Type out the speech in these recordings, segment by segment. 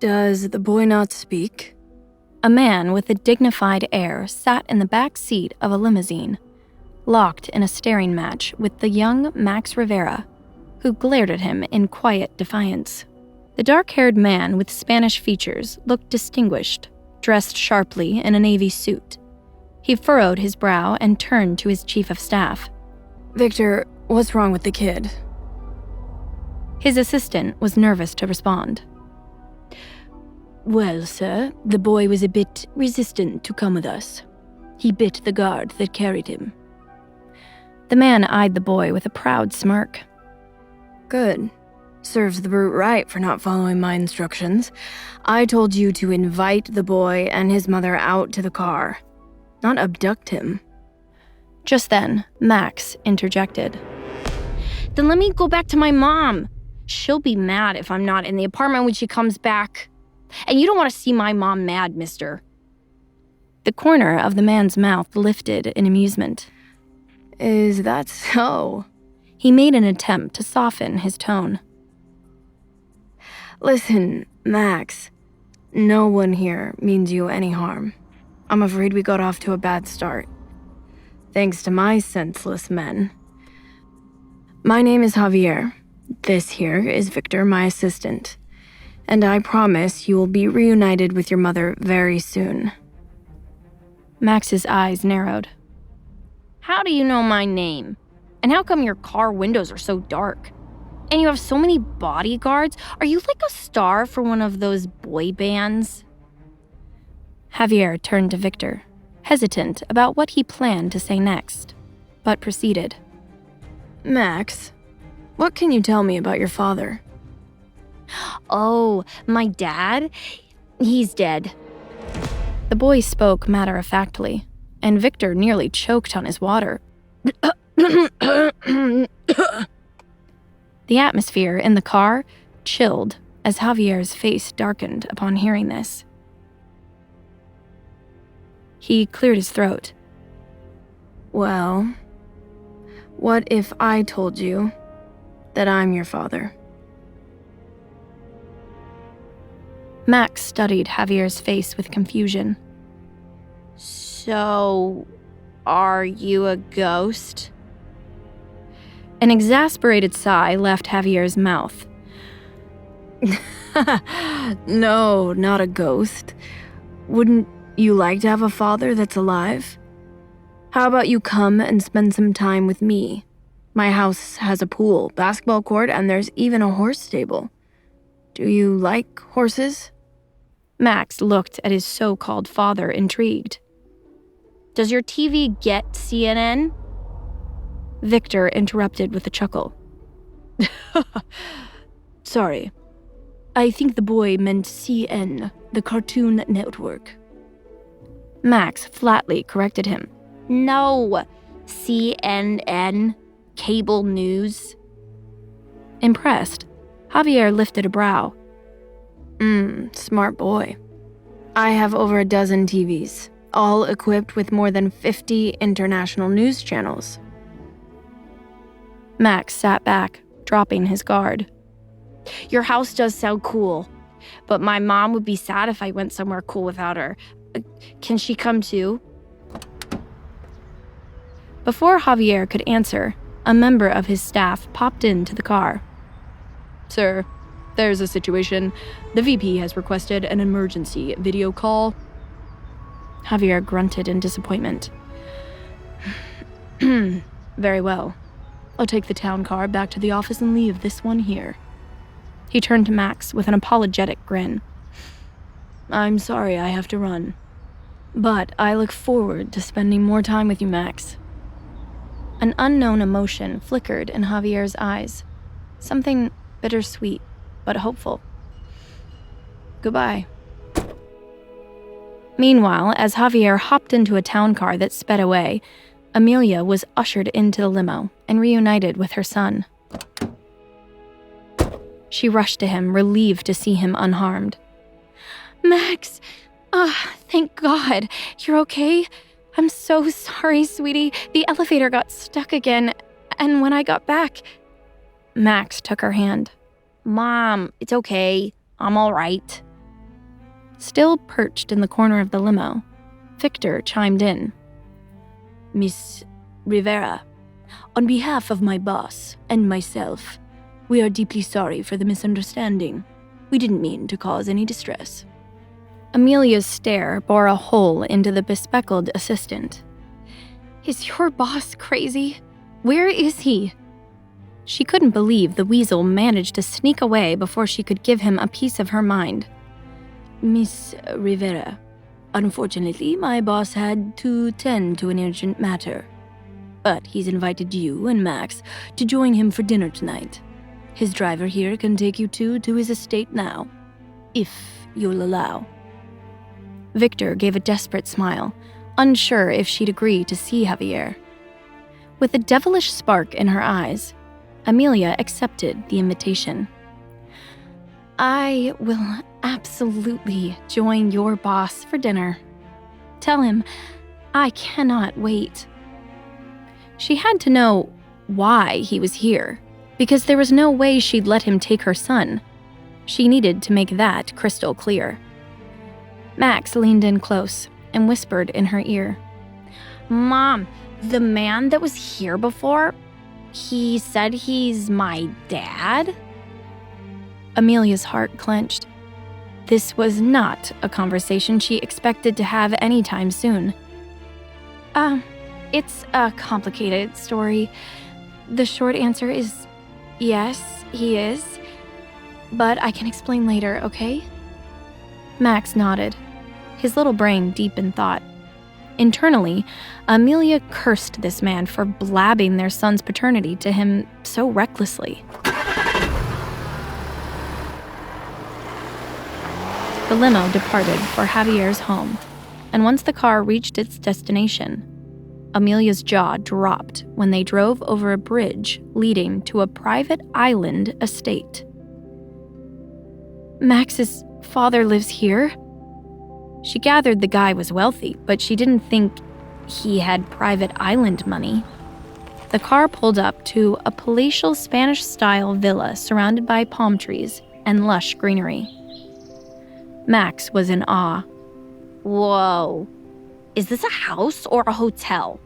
Does the boy not speak? A man with a dignified air sat in the back seat of a limousine, locked in a staring match with the young Max Rivera, who glared at him in quiet defiance. The dark-haired man with Spanish features looked distinguished, dressed sharply in a navy suit. He furrowed his brow and turned to his chief of staff. Victor, what's wrong with the kid? His assistant was nervous to respond. Well, sir, the boy was a bit resistant to come with us. He bit the guard that carried him. The man eyed the boy with a proud smirk. Good. Serves the brute right for not following my instructions. I told you to invite the boy and his mother out to the car, not abduct him. Just then, Max interjected. Then let me go back to my mom. She'll be mad if I'm not in the apartment when she comes back. And you don't want to see my mom mad, mister. The corner of the man's mouth lifted in amusement. Is that so? He made an attempt to soften his tone. Listen, Max, no one here means you any harm. I'm afraid we got off to a bad start. Thanks to my senseless men. My name is Javier. This here is Victor, my assistant. And I promise you will be reunited with your mother very soon. Max's eyes narrowed. How do you know my name? And how come your car windows are so dark? And you have so many bodyguards? Are you like a star for one of those boy bands? Javier turned to Victor, hesitant about what he planned to say next, but proceeded. Max, what can you tell me about your father? Oh, my dad? He's dead. The boy spoke matter-of-factly, and Victor nearly choked on his water. The atmosphere in the car chilled as Javier's face darkened upon hearing this. He cleared his throat. Well, what if I told you that I'm your father? Max studied Javier's face with confusion. So, are you a ghost? An exasperated sigh left Javier's mouth. No, not a ghost. Wouldn't you like to have a father that's alive? How about you come and spend some time with me? My house has a pool, basketball court, and there's even a horse stable. Do you like horses? Max looked at his so-called father, intrigued. Does your TV get CNN? Victor interrupted with a chuckle. Sorry. I think the boy meant CN, the Cartoon Network. Max flatly corrected him. No, CNN, cable news. Impressed, Javier lifted a brow. Smart boy. I have over a dozen TVs, all equipped with more than 50 international news channels. Max sat back, dropping his guard. Your house does sound cool, but my mom would be sad if I went somewhere cool without her. Can she come too? Before Javier could answer, a member of his staff popped into the car. Sir, there's a situation. The VP has requested an emergency video call. Javier grunted in disappointment. Very well. I'll take the town car back to the office and leave this one here. He turned to Max with an apologetic grin. I'm sorry I have to run, but I look forward to spending more time with you, Max. An unknown emotion flickered in Javier's eyes. Something bittersweet, but hopeful. Goodbye. Meanwhile, as Javier hopped into a town car that sped away, Amelia was ushered into the limo and reunited with her son. She rushed to him, relieved to see him unharmed. Max, thank God. You're okay? I'm so sorry, sweetie. The elevator got stuck again, and when I got back... Max took her hand. Mom, it's okay. I'm all right. Still perched in the corner of the limo, Victor chimed in. Miss Rivera, on behalf of my boss and myself, we are deeply sorry for the misunderstanding. We didn't mean to cause any distress. Amelia's stare bore a hole into the bespectacled assistant. Is your boss crazy? Where is he? She couldn't believe the weasel managed to sneak away before she could give him a piece of her mind. Miss Rivera, unfortunately, my boss had to tend to an urgent matter. But he's invited you and Max to join him for dinner tonight. His driver here can take you two to his estate now, if you'll allow. Victor gave a desperate smile, unsure if she'd agree to see Javier. With a devilish spark in her eyes, Amelia accepted the invitation. I will absolutely join your boss for dinner. Tell him I cannot wait. She had to know why he was here, because there was no way she'd let him take her son. She needed to make that crystal clear. Max leaned in close and whispered in her ear. Mom, the man that was here before, he said he's my dad? Amelia's heart clenched. This was not a conversation she expected to have anytime soon. It's a complicated story. The short answer is yes, he is. But I can explain later, okay? Max nodded, his little brain deep in thought. Internally, Amelia cursed this man for blabbing their son's paternity to him so recklessly. The limo departed for Javier's home, and once the car reached its destination, Amelia's jaw dropped when they drove over a bridge leading to a private island estate. Max's father lives here? She gathered the guy was wealthy, but she didn't think he had private island money. The car pulled up to a palatial Spanish-style villa surrounded by palm trees and lush greenery. Max was in awe. Whoa. Is this a house or a hotel?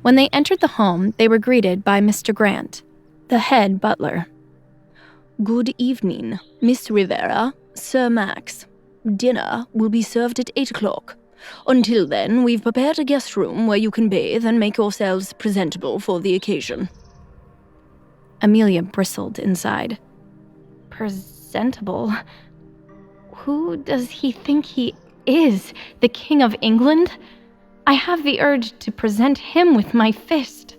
When they entered the home, they were greeted by Mr. Grant, the head butler. Good evening, Miss Rivera, Sir Max. Dinner will be served at 8 o'clock. Until then, we've prepared a guest room where you can bathe and make yourselves presentable for the occasion. Amelia bristled inside. Presentable? Who does he think he is? The King of England? I have the urge to present him with my fist.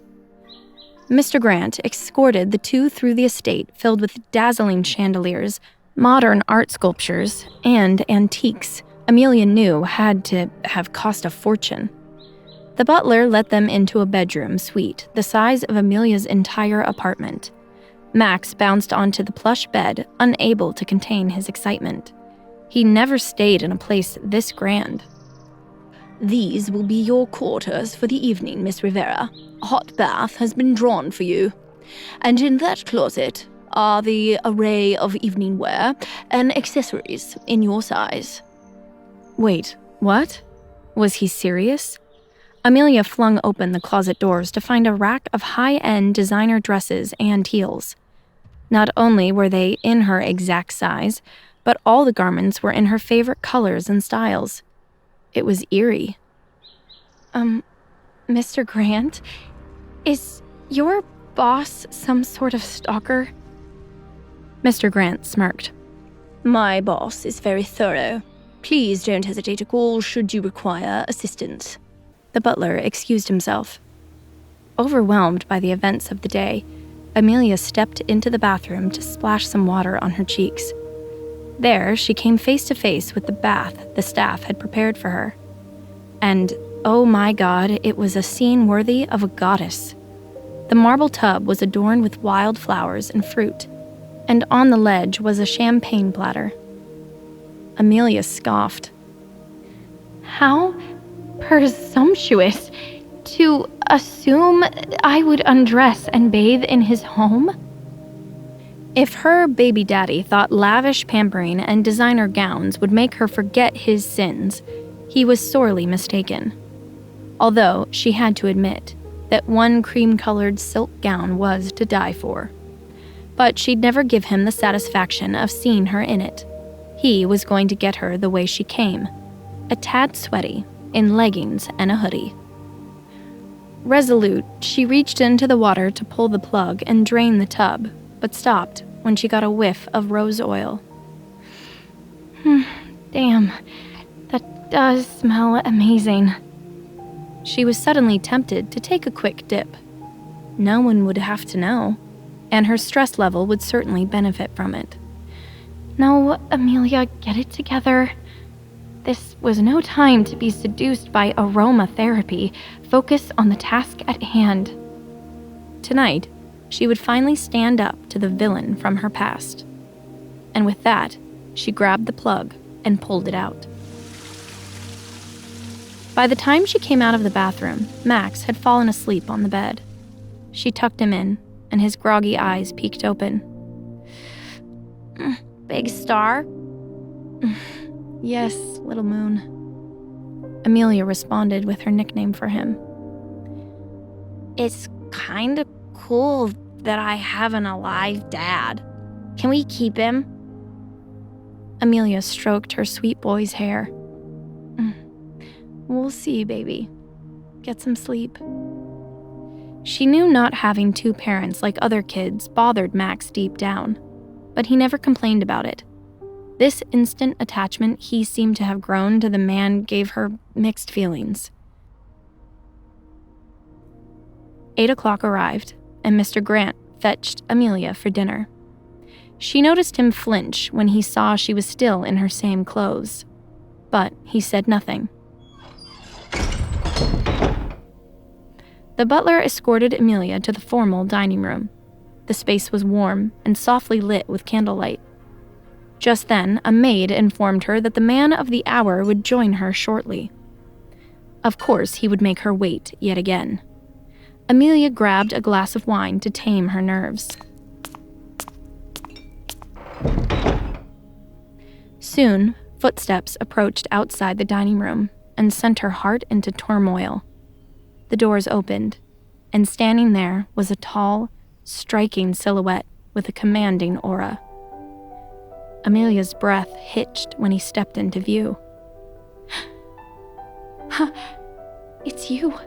Mr. Grant escorted the two through the estate filled with dazzling chandeliers, modern art sculptures, and antiques Amelia knew had to have cost a fortune. The butler let them into a bedroom suite the size of Amelia's entire apartment. Max bounced onto the plush bed, unable to contain his excitement. He never stayed in a place this grand. These will be your quarters for the evening, Miss Rivera. A hot bath has been drawn for you. And in that closet are the array of evening wear and accessories in your size. Wait, what? Was he serious? Amelia flung open the closet doors to find a rack of high-end designer dresses and heels. Not only were they in her exact size, but all the garments were in her favorite colors and styles. It was eerie. Mr. Grant, is your boss some sort of stalker? Mr. Grant smirked. My boss is very thorough. Please don't hesitate to call should you require assistance. The butler excused himself. Overwhelmed by the events of the day, Amelia stepped into the bathroom to splash some water on her cheeks. There, she came face to face with the bath the staff had prepared for her. And, oh my God, it was a scene worthy of a goddess. The marble tub was adorned with wild flowers and fruit, and on the ledge was a champagne platter. Amelia scoffed. How presumptuous to assume I would undress and bathe in his home? If her baby daddy thought lavish pampering and designer gowns would make her forget his sins, he was sorely mistaken. Although she had to admit that one cream-colored silk gown was to die for. But she'd never give him the satisfaction of seeing her in it. He was going to get her the way she came, a tad sweaty, in leggings and a hoodie. Resolute, she reached into the water to pull the plug and drain the tub, but stopped when she got a whiff of rose oil. Damn, that does smell amazing. She was suddenly tempted to take a quick dip. No one would have to know, and her stress level would certainly benefit from it. No, Amelia, get it together. This was no time to be seduced by aromatherapy. Focus on the task at hand. Tonight, she would finally stand up to the villain from her past. And with that, she grabbed the plug and pulled it out. By the time she came out of the bathroom, Max had fallen asleep on the bed. She tucked him in, and his groggy eyes peeked open. Big star? Yes, little moon. Amelia responded with her nickname for him. It's kind of cool that I have an alive dad. Can we keep him? Amelia stroked her sweet boy's hair. We'll see, baby. Get some sleep. She knew not having two parents like other kids bothered Max deep down, but he never complained about it. This instant attachment he seemed to have grown to the man gave her mixed feelings. 8 o'clock arrived, and Mr. Grant fetched Amelia for dinner. She noticed him flinch when he saw she was still in her same clothes, but he said nothing. The butler escorted Amelia to the formal dining room. The space was warm and softly lit with candlelight. Just then, a maid informed her that the man of the hour would join her shortly. Of course, he would make her wait yet again. Amelia grabbed a glass of wine to tame her nerves. Soon, footsteps approached outside the dining room and sent her heart into turmoil. The doors opened, and standing there was a tall, striking silhouette with a commanding aura. Amelia's breath hitched when he stepped into view. It's you.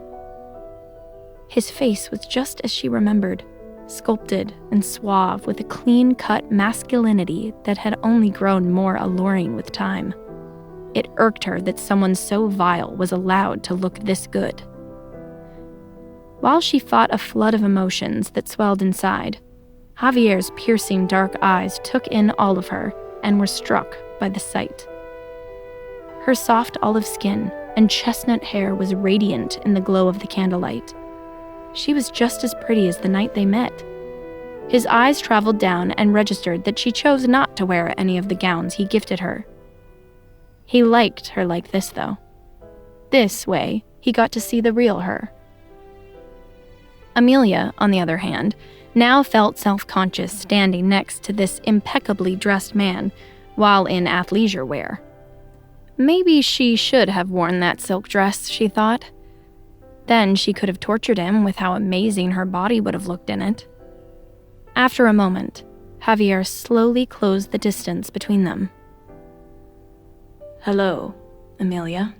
His face was just as she remembered, sculpted and suave with a clean-cut masculinity that had only grown more alluring with time. It irked her that someone so vile was allowed to look this good. While she fought a flood of emotions that swelled inside, Javier's piercing dark eyes took in all of her and were struck by the sight. Her soft olive skin and chestnut hair was radiant in the glow of the candlelight. She was just as pretty as the night they met. His eyes traveled down and registered that she chose not to wear any of the gowns he gifted her. He liked her like this, though. This way, he got to see the real her. Amelia, on the other hand, now felt self-conscious standing next to this impeccably dressed man while in athleisure wear. Maybe she should have worn that silk dress, she thought. Then she could have tortured him with how amazing her body would have looked in it. After a moment, Javier slowly closed the distance between them. Hello, Amelia.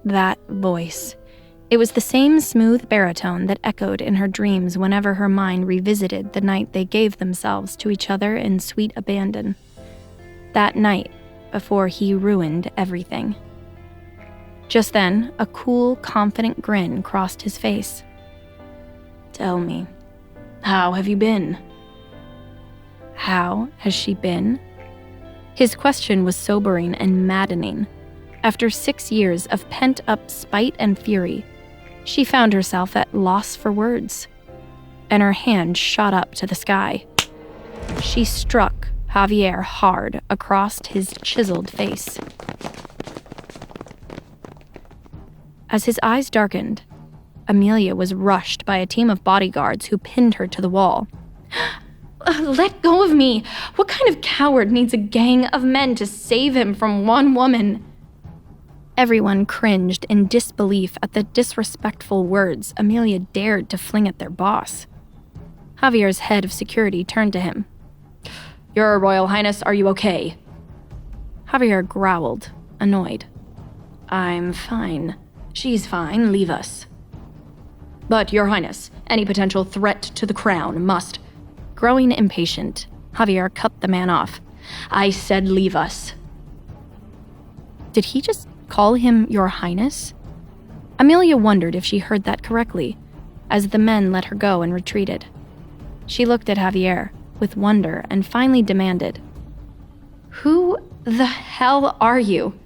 That voice. It was the same smooth baritone that echoed in her dreams whenever her mind revisited the night they gave themselves to each other in sweet abandon. That night, before he ruined everything. Just then, a cool, confident grin crossed his face. Tell me, how have you been? How has she been? His question was sobering and maddening. After 6 years of pent-up spite and fury, she found herself at loss for words, and her hand shot up to the sky. She struck Javier hard across his chiseled face. As his eyes darkened, Amelia was rushed by a team of bodyguards who pinned her to the wall. Let go of me. What kind of coward needs a gang of men to save him from one woman? Everyone cringed in disbelief at the disrespectful words Amelia dared to fling at their boss. Javier's head of security turned to him. Your Royal Highness, are you okay? Javier growled, annoyed. I'm fine. She's fine, leave us. But, Your Highness, any potential threat to the crown must... Growing impatient, Javier cut the man off. I said leave us. Did he just call him Your Highness? Amelia wondered if she heard that correctly, as the men let her go and retreated. She looked at Javier with wonder and finally demanded, Who the hell are you?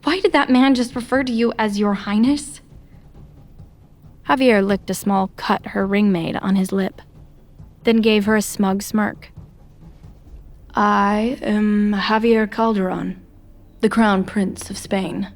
Why did that man just refer to you as Your Highness? Javier licked a small cut her ring made on his lip, then gave her a smug smirk. I am Javier Calderon, the Crown Prince of Spain.